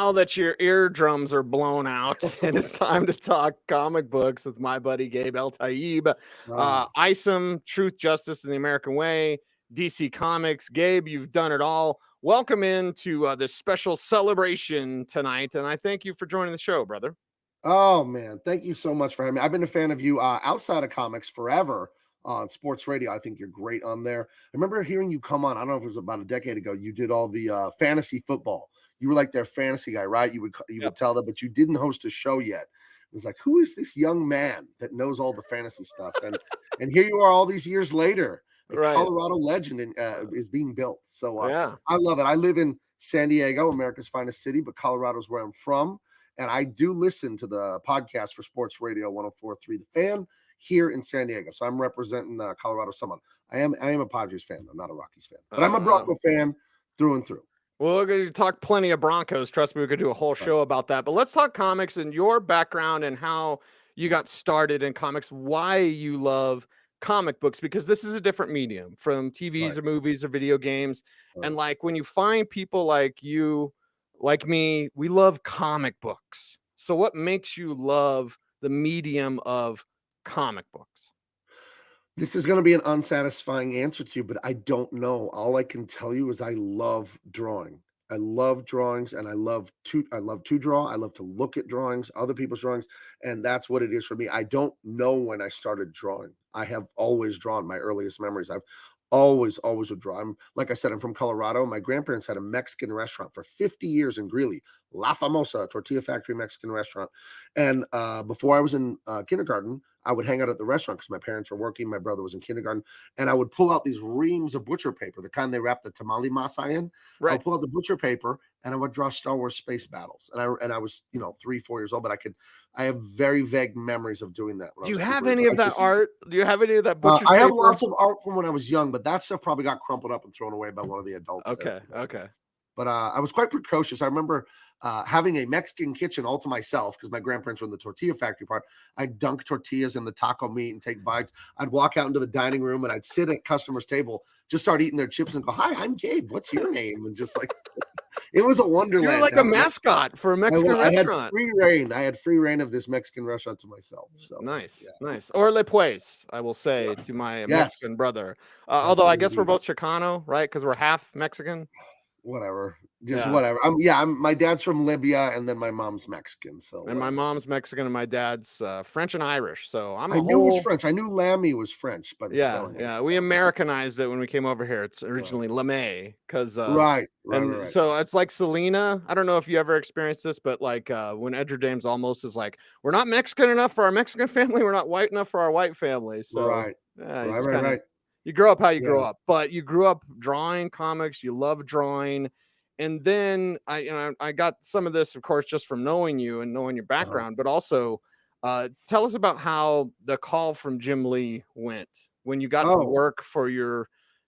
now that your eardrums are blown out, and it's time to talk comic books with my buddy Gabe Eltaeb. Isom, Truth, Justice, and the American Way, DC Comics. Gabe, you've done it all. Welcome into this special celebration tonight, and I thank you for joining the show, brother. Oh, man. Thank you so much for having me. I've been a fan of you outside of comics forever on sports radio. I think you're great on there. I remember hearing you come on. I don't know if it was about a decade ago. You did all the fantasy football. You were like their fantasy guy, right? You would tell them, but you didn't host a show yet. It was like, who is this young man that knows all the fantasy stuff? And here you are all these years later. A Colorado legend is being built. So I love it. I live in San Diego, America's finest city, but Colorado's where I'm from. And I do listen to the podcast for Sports Radio 104.3 The Fan here in San Diego. So I'm representing Colorado someone. I am a Padres fan, though, not a Rockies fan. But I'm a Bronco fan through and through. Well, we're going to talk plenty of Broncos. Trust me, we could do a whole show about that. But let's talk comics and your background and how you got started in comics, why you love comic books, because this is a different medium from TVs or movies or video games. And like when you find people like you, like me, we love comic books. So what makes you love the medium of comic books? This is going to be an unsatisfying answer to you, but I don't know. All I can tell you is I love drawing. I love drawings, and I love to draw. I love to look at drawings, other people's drawings, and that's what it is for me. I don't know when I started drawing. I have always drawn. My earliest memories, I've always would draw. Like I said, I'm from Colorado. My grandparents had a Mexican restaurant for 50 years in Greeley, La Famosa Tortilla Factory Mexican restaurant. And before I was in kindergarten, I would hang out at the restaurant because my parents were working. My brother was in kindergarten, and I would pull out these reams of butcher paper, the kind they wrap the tamale masa in. I would pull out the butcher paper, and I would draw Star Wars space battles. And I was 3-4 years old, but I have very vague memories of doing that. Do you have any of that art? Do you have any of that butcher I have paper? lots of art from when I was young, but that stuff probably got crumpled up and thrown away by one of the adults. Okay. But I was quite precocious. I remember having a Mexican kitchen all to myself because my grandparents were in the tortilla factory part. I'd dunk tortillas in the taco meat and take bites. I'd walk out into the dining room and I'd sit at customers' table, just start eating their chips and go, "Hi, I'm Gabe. What's your name?" And just like, it was a wonderland. You're like a mascot for a Mexican restaurant. I had free reign of this Mexican restaurant to myself. So nice. Or Le Pues, I will say to my Mexican brother. Although I guess we're both Chicano, right? Because we're half Mexican. Whatever, whatever. My dad's from Libya, and then my mom's Mexican. So, and my mom's Mexican, and my dad's French and Irish. So I knew it was French. I knew Lammey was French, but yeah. We Americanized it when we came over here. It's originally Lammey, because right. So it's like Selena. I don't know if you ever experienced this, but like when Edgar James almost is like, we're not Mexican enough for our Mexican family. We're not white enough for our white family. So right. You grow up how you grow up, but you grew up drawing comics. You love drawing. And then I got some of this, of course, just from knowing you and knowing your background, but also tell us about how the call from Jim Lee went when you got to work for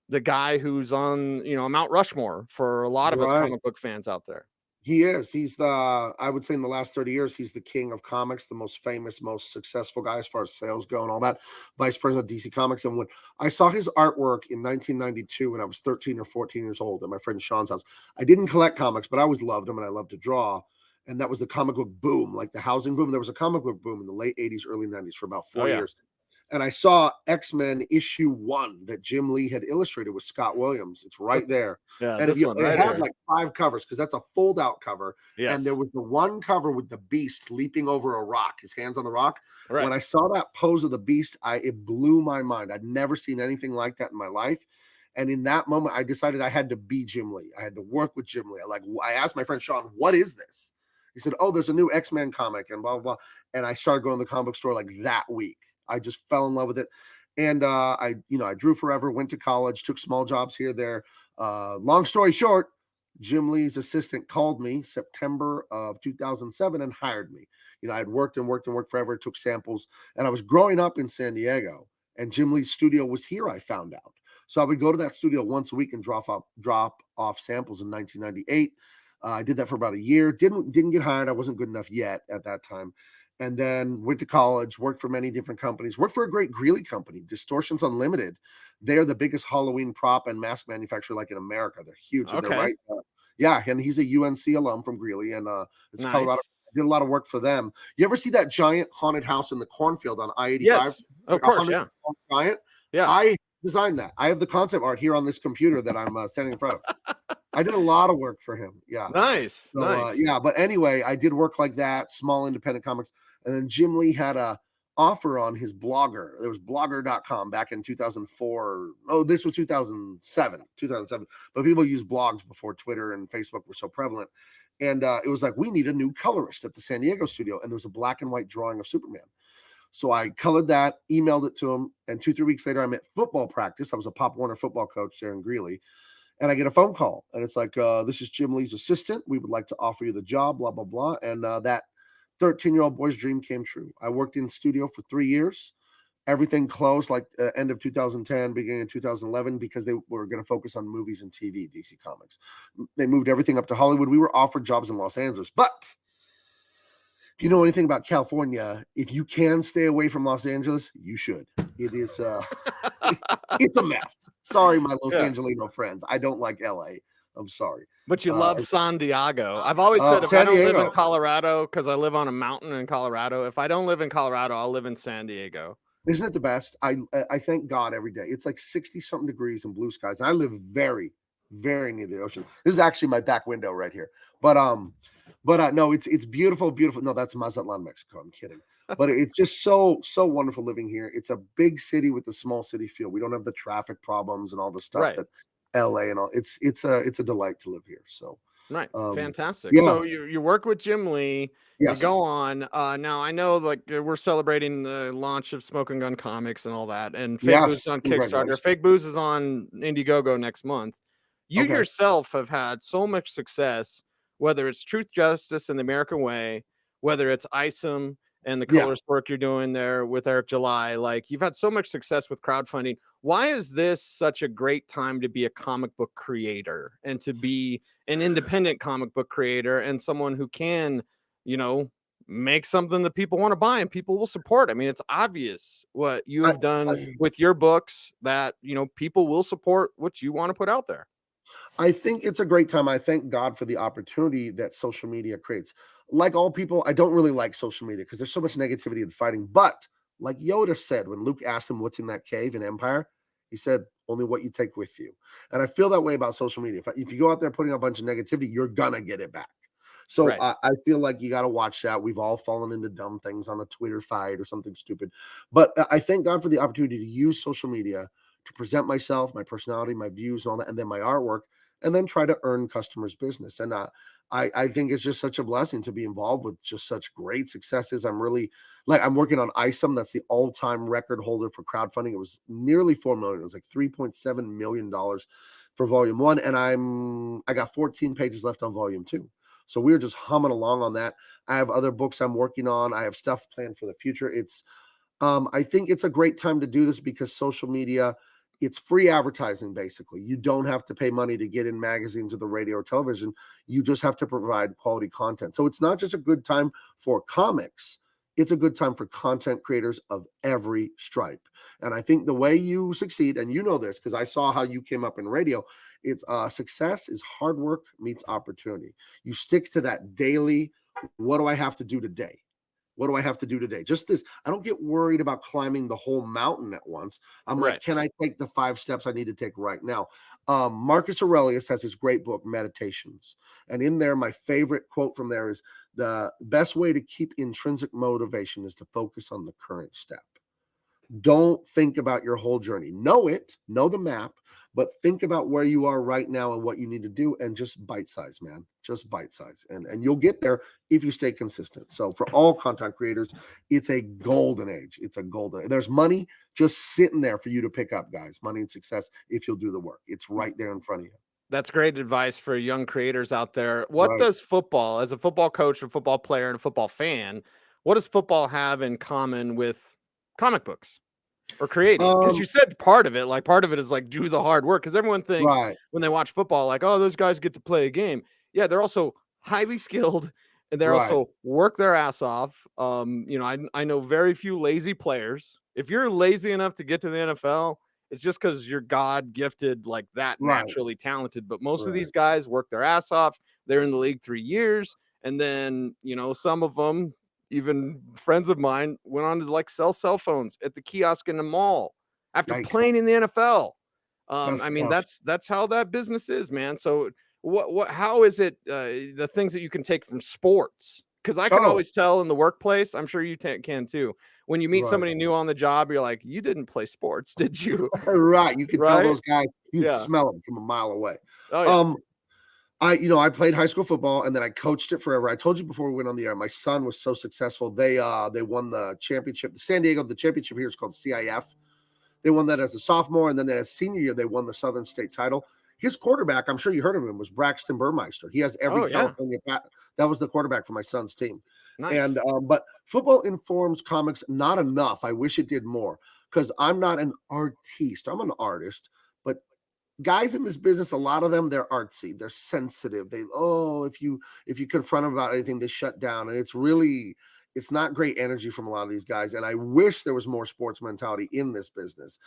the guy who's on, Mount Rushmore for a lot of us comic book fans out there. He is. He's I would say in the last 30 years, he's the king of comics, the most famous, most successful guy as far as sales go and all that. Vice president of DC Comics. And when I saw his artwork in 1992, when I was 13 or 14 years old at my friend Sean's house, I didn't collect comics, but I always loved them and I loved to draw. And that was the comic book boom, like the housing boom. There was a comic book boom in the late 80s, early 90s for about 4 years. And I saw X-Men issue 1 that Jim Lee had illustrated with Scott Williams. It's right there. Yeah, and it had like 5 covers because that's a fold-out cover. Yes. And there was the one cover with the Beast leaping over a rock, his hands on the rock. Right. When I saw that pose of the Beast, it blew my mind. I'd never seen anything like that in my life. And in that moment, I decided I had to be Jim Lee. I had to work with Jim Lee. I asked my friend Sean, "What is this?" He said, "Oh, there's a new X-Men comic," and blah, blah, blah. And I started going to the comic book store like that week. I just fell in love with it. And I drew forever, went to college, took small jobs here, there. Long story short, Jim Lee's assistant called me September of 2007 and hired me. I'd worked forever, took samples, and I was growing up in San Diego, and Jim Lee's studio was here, I found out. So I would go to that studio once a week and drop off samples in 1998. I did that for about a year. Didn't get hired. I wasn't good enough yet at that time. And then went to college, worked for many different companies, worked for a great Greeley company, Distortions Unlimited. They're the biggest Halloween prop and mask manufacturer like in America. They're huge. And they're right Yeah, and he's a UNC alum from Greeley, and it's Nice. Colorado. I did a lot of work for them. You ever see that giant haunted house in the cornfield on I-85? Yes, of course, yeah. Giant. Yeah, I designed that. I have the concept art here on this computer that I'm standing in front of. I did a lot of work for him. Yeah. Nice. So, nice. Yeah, but anyway, I did work like that, small independent comics, and then Jim Lee had a offer on his Blogger. There was blogger.com back in 2004. Oh, this was 2007, but people used blogs before Twitter and Facebook were so prevalent. And it was like, we need a new colorist at the San Diego studio. And there was a black and white drawing of Superman. So I colored that, emailed it to him. And 2-3 weeks later, I'm at football practice. I was a Pop Warner football coach there in Greeley. And I get a phone call. And it's like, this is Jim Lee's assistant. We would like to offer you the job, blah, blah, blah. And that 13-year-old boy's dream came true. I worked in studio for 3 years. Everything closed like end of 2010, beginning of 2011, because they were going to focus on movies and TV, DC Comics. They moved everything up to Hollywood. We were offered jobs in Los Angeles. But if you know anything about California, if you can stay away from Los Angeles, you should. It is, it's a mess. Sorry, my Los Angelino friends. I don't like LA. I'm sorry. But you love San Diego. I've always said if I don't live in Colorado, because I live on a mountain in Colorado, if I don't live in Colorado, I'll live in San Diego. Isn't it the best? I thank God every day. It's like 60-something degrees and blue skies. And I live very, very near the ocean. This is actually my back window right here. But no, it's beautiful, beautiful. No, that's Mazatlan, Mexico. I'm kidding. But it's just so wonderful living here. It's a big city with a small city feel. We don't have the traffic problems and all the stuff that LA and all. It's a delight to live here. So right, fantastic. Yeah. So you work with Jim Lee. Yes. You go on. Now I know like we're celebrating the launch of Smoke and Gun Comics and all that, and Fake Booze is on Kickstarter. Fake Booze is on Indiegogo next month. You yourself have had so much success, whether it's Truth, Justice, and the American Way, whether it's Isom and the colorist work you're doing there with Eric July. Like you've had so much success with crowdfunding. Why is this such a great time to be a comic book creator and to be an independent comic book creator and someone who can, you know, make something that people want to buy and people will support? I mean, it's obvious what you have done with your books that, you know, people will support what you want to put out there. I think it's a great time. I thank God for the opportunity that social media creates. Like all people, I don't really like social media because there's so much negativity and fighting. But like Yoda said, when Luke asked him what's in that cave in Empire, he said, only what you take with you. And I feel that way about social media. If you go out there putting a bunch of negativity, you're going to get it back. So I feel like you got to watch that. We've all fallen into dumb things on a Twitter fight or something stupid. But I thank God for the opportunity to use social media to present myself, my personality, my views, and all that, and then my artwork, and then try to earn customers' business. And I think it's just such a blessing to be involved with just such great successes. I'm really I'm working on Isom. That's the all-time record holder for crowdfunding. It was nearly 4 million. It was like $3.7 million for volume 1. And I got 14 pages left on volume 2. So we're just humming along on that. I have other books I'm working on. I have stuff planned for the future. I think it's a great time to do this because social media, it's free advertising, basically. You don't have to pay money to get in magazines or the radio or television. You just have to provide quality content. So it's not just a good time for comics. It's a good time for content creators of every stripe. And I think the way you succeed, and you know this because I saw how you came up in radio, it's success is hard work meets opportunity. You stick to that daily, what do I have to do today? What do I have to do today? Just this. I don't get worried about climbing the whole mountain at once. I'm like, can I take the 5 steps I need to take right now? Marcus Aurelius has his great book, Meditations. And in there, my favorite quote from there is, the best way to keep intrinsic motivation is to focus on the current step. Don't think about your whole journey. Know the map, but think about where you are right now and what you need to do, and just bite size, man. Just bite size. And you'll get there if you stay consistent. So for all content creators, it's a golden age. It's a golden age. There's money just sitting there for you to pick up, guys. Money and success if you'll do the work. It's right there in front of you. That's great advice for young creators out there. What does football, as a football coach, a football player, and a football fan, what does football have in common with comic books or creating? Because you said part of it is like do the hard work. Because everyone thinks when they watch football, like, oh, those guys get to play a game. Yeah, they're also highly skilled and they're also work their ass off. You know, I know very few lazy players. If you're lazy enough to get to the NFL, it's just because you're God gifted like that, naturally talented. But most of these guys work their ass off. They're in the league 3 years. And then, you know, some of them, even friends of mine, went on to like sell cell phones at the kiosk in the mall after playing in the NFL. I mean, that's how that business is, man. So how is it, the things that you can take from sports? Because I can always tell in the workplace, I'm sure you can too. When you meet somebody new on the job, you're like, you didn't play sports, did you? Right. You can tell those guys, you can smell them from a mile away. Oh, yeah. I played high school football and then I coached it forever. I told you before we went on the air, my son was so successful. They won the championship. The championship here is called CIF. They won that as a sophomore, and then as senior year, they won the Southern State title. His quarterback, I'm sure you heard of him, was Braxton Burmeister. He has every California pat. That was the quarterback for my son's team. Nice. And but football informs comics not enough. I wish it did more, because I'm not an artiste. I'm an artist, but guys in this business, a lot of them, they're artsy, they're sensitive. If you confront them about anything, they shut down. And it's not great energy from a lot of these guys. And I wish there was more sports mentality in this business,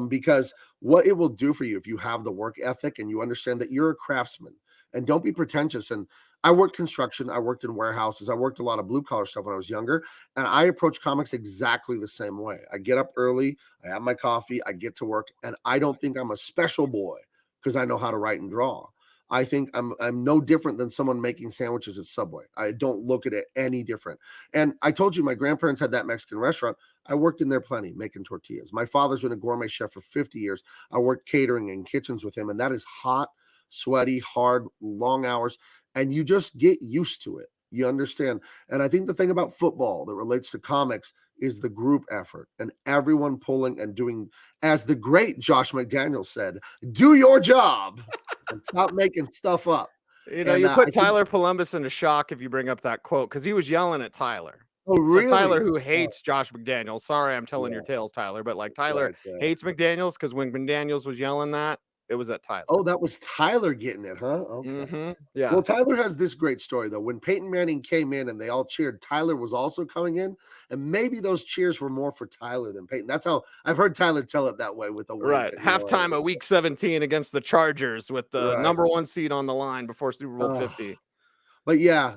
because what it will do for you if you have the work ethic and you understand that you're a craftsman, and don't be pretentious. And I worked construction, I worked in warehouses, I worked a lot of blue collar stuff when I was younger, and I approach comics exactly the same way. I get up early, I have my coffee, I get to work, and I don't think I'm a special boy because I know how to write and draw. I think I'm no different than someone making sandwiches at Subway. I don't look at it any different. And I told you, my grandparents had that Mexican restaurant. I worked in there plenty, making tortillas. My father's been a gourmet chef for 50 years. I worked catering in kitchens with him, and that is hot, sweaty, hard, long hours, and you just get used to it. You understand? And I think the thing about football that relates to comics is the group effort and everyone pulling and doing, as the great Josh McDaniels said, do your job and stop making stuff up. You know, you put Tyler Columbus into shock if you bring up that quote, because he was yelling at Tyler. Oh, really? So Tyler, who hates Josh McDaniels. Sorry, I'm telling your tales, Tyler, but like Tyler hates McDaniels because when McDaniels was yelling that, it was at Tyler. Oh, that was Tyler getting it, huh? Okay. Yeah. Well, Tyler has this great story, though. When Peyton Manning came in and they all cheered, Tyler was also coming in. And maybe those cheers were more for Tyler than Peyton. That's how I've heard Tyler tell it that way with the right. Halftime of week 17 against the Chargers with the number 1 seed on the line before Super Bowl 50. But yeah,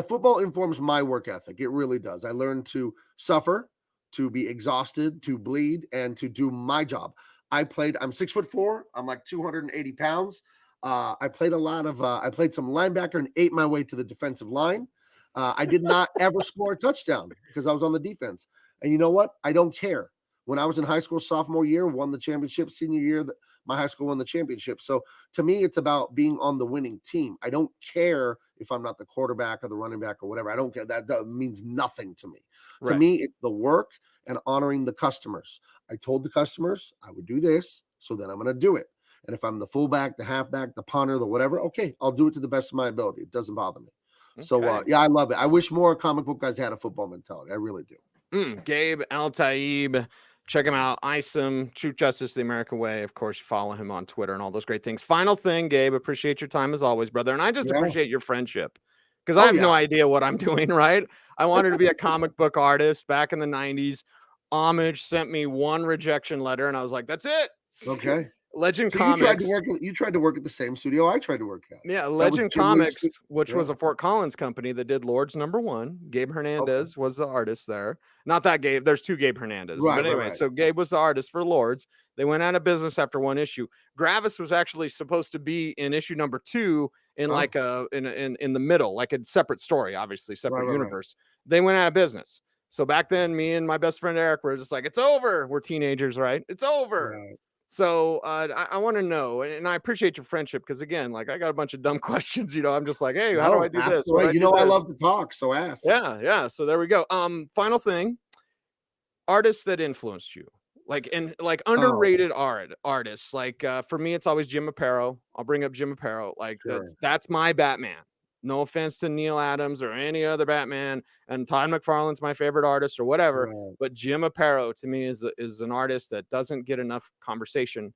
football informs my work ethic. It really does. I learned to suffer, to be exhausted, to bleed, and to do my job. I'm 6'4". I'm like 280 pounds. I played I played some linebacker and ate my way to the defensive line. I did not ever score a touchdown because I was on the defense. And you know what? I don't care. When I was in high school, sophomore year, won the championship. Senior year, my high school won the championship. So to me, it's about being on the winning team. I don't care if I'm not the quarterback or the running back or whatever. I don't care. That means nothing to me. Right. To me, it's the work and honoring the customers. I told the customers I would do this, so then I'm going to do it. And if I'm the fullback, the halfback, the punter, the whatever, okay, I'll do it to the best of my ability. It doesn't bother me. Okay. So, yeah, I love it. I wish more comic book guys had a football mentality. I really do. Gabe Eltaeb. Check him out. Isom, Truth, Justice, the American Way. Of course, follow him on Twitter and all those great things. Final thing, Gabe, appreciate your time as always, brother. And I just appreciate your friendship, because I have no idea what I'm doing, right? I wanted to be a comic book artist back in the 90s. Homage sent me 1 rejection letter, and I was like, that's it. Okay. Legend Comics. You tried to work at the same studio I tried to work at. Yeah, Legend Comics, which was a Fort Collins company that did Lords #1. Gabe Hernandez was the artist there. Not that Gabe. There's 2 Gabe Hernandez. Right, but anyway, so Gabe was the artist for Lords. They went out of business after 1 issue. Gravis was actually supposed to be in issue #2 in like in the middle, like a separate story, obviously separate universe. They went out of business. So back then, me and my best friend Eric were just like, it's over. We're teenagers, right? It's over. Right. So I want to know, and I appreciate your friendship, because again, like I got a bunch of dumb questions. You know, I'm just like, hey, how do I do this? I love to talk, so ask. Yeah. So there we go. Final thing, artists that influenced you, like underrated artists. Like for me, it's always Jim Aparo. I'll bring up Jim Aparo. Like that's my Batman. No offense to Neil Adams or any other Batman, and Todd McFarlane's my favorite artist or whatever. Right. But Jim Aparo to me is an artist that doesn't get enough conversation.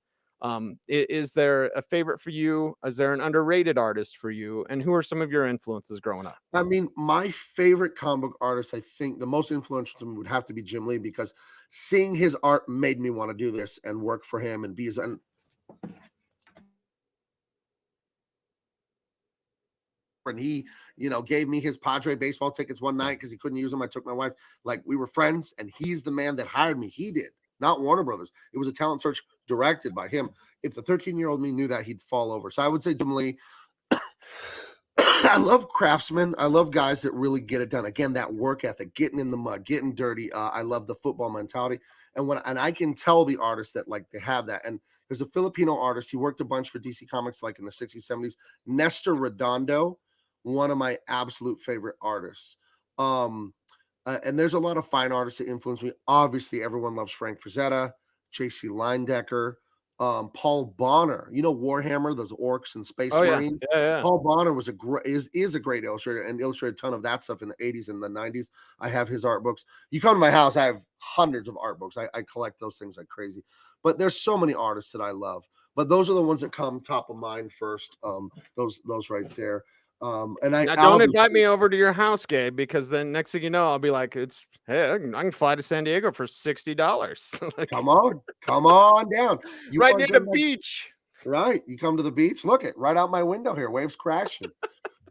Is there a favorite for you? Is there an underrated artist for you? And who are some of your influences growing up? I mean, my favorite comic book artist, I think the most influential to me would have to be Jim Lee, because seeing his art made me want to do this and work for him and be his. And he, gave me his Padre baseball tickets one night because he couldn't use them. I took my wife, like, we were friends, and he's the man that hired me. He did, not Warner Brothers. It was a talent search directed by him. If the 13-year-old me knew that, he'd fall over. So I would say Jim Lee. I love craftsmen. I love guys that really get it done. Again, that work ethic, getting in the mud, getting dirty. I love the football mentality. And I can tell the artists that, like, they have that. And there's a Filipino artist. He worked a bunch for DC Comics, like in the 60s, 70s. Nestor Redondo, one of my absolute favorite artists. And there's a lot of fine artists that influence me. Obviously, everyone loves Frank Frazetta, J.C. Leyendecker, Paul Bonner. Warhammer, those orcs and Space Marines. Yeah. Paul Bonner was is a great illustrator and illustrated a ton of that stuff in the 80s and the 90s. I have his art books. You come to my house, I have hundreds of art books. I collect those things like crazy. But there's so many artists that I love. But those are the ones that come top of mind first. Those right there. And now don't invite me over to your house, Gabe, because then next thing you know, I'll be like, hey, I can fly to San Diego for $60. Like, come on down. Right near the beach. Right. You come to the beach. Look it right out my window here. Waves crashing.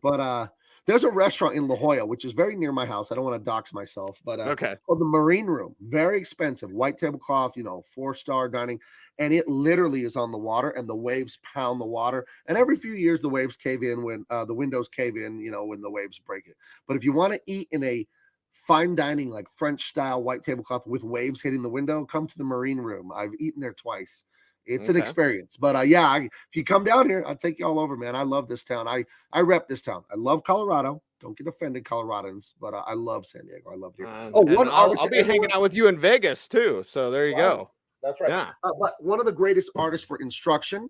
But there's a restaurant in La Jolla, which is very near my house. I don't want to dox myself, but okay. Called the Marine Room. Very expensive. White tablecloth, 4-star dining. And it literally is on the water, and the waves pound the water. And every few years, the waves cave in when the windows cave in, when the waves break it. But if you want to eat in a fine dining, like French style white tablecloth with waves hitting the window, come to the Marine Room. I've eaten there twice. It's an experience. But if you come down here, I'll take you all over, man. I love this town. I rep this town. I love Colorado. Don't get offended, Coloradans, but I love San Diego. I love it here. I'll be hanging out with you in Vegas too. So there you go. That's right. Yeah. But one of the greatest artists for instruction,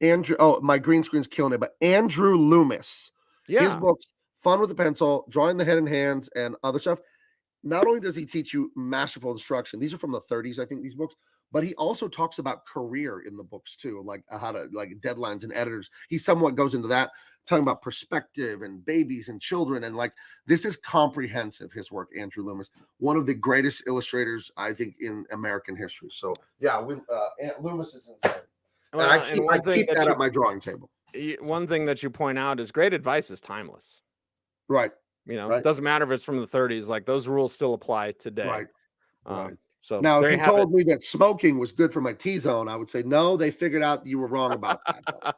Andrew. Oh, my green screen's killing it. But Andrew Loomis. Yeah. His books, Fun with the Pencil, Drawing the Head and Hands, and other stuff. Not only does he teach you masterful instruction, these are from the 30s, I think, these books, but he also talks about career in the books too, like how to, like, deadlines and editors. He somewhat goes into that, talking about perspective and babies and children. And like, this is comprehensive, his work, Andrew Loomis, one of the greatest illustrators, I think, in American history. So yeah, Loomis is insane. Well, and I keep that at my drawing table. One thing that you point out is great advice is timeless. Right. It doesn't matter if it's from the 30s, like those rules still apply today. Right. So now, if you told me that smoking was good for my T-zone, I would say, no, they figured out you were wrong about that.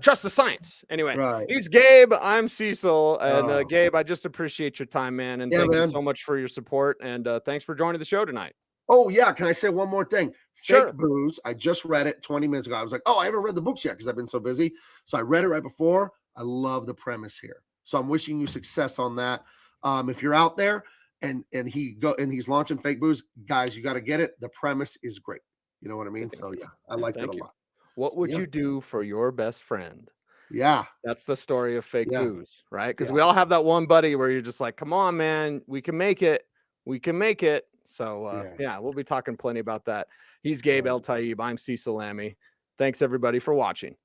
Trust the science. Anyway, He's Gabe. I'm Cecil. And Gabe, I just appreciate your time, man. And thank you so much for your support. And thanks for joining the show tonight. Oh, yeah. Can I say one more thing? Sure. Fake Booze. I just read it 20 minutes ago. I was like, I haven't read the books yet because I've been so busy. So I read it right before. I love the premise here. So I'm wishing you success on that. If you're out there and he's launching Fake Booze, guys, you got to get it. The premise is great. You know what I mean? So yeah, I like it a lot. What would you do for your best friend? Yeah. That's the story of Fake Booze, right? Because we all have that one buddy where you're just like, come on, man, we can make it. We can make it. So we'll be talking plenty about that. He's Gabe Eltaeb. I'm Cecil Lammey. Thanks everybody for watching.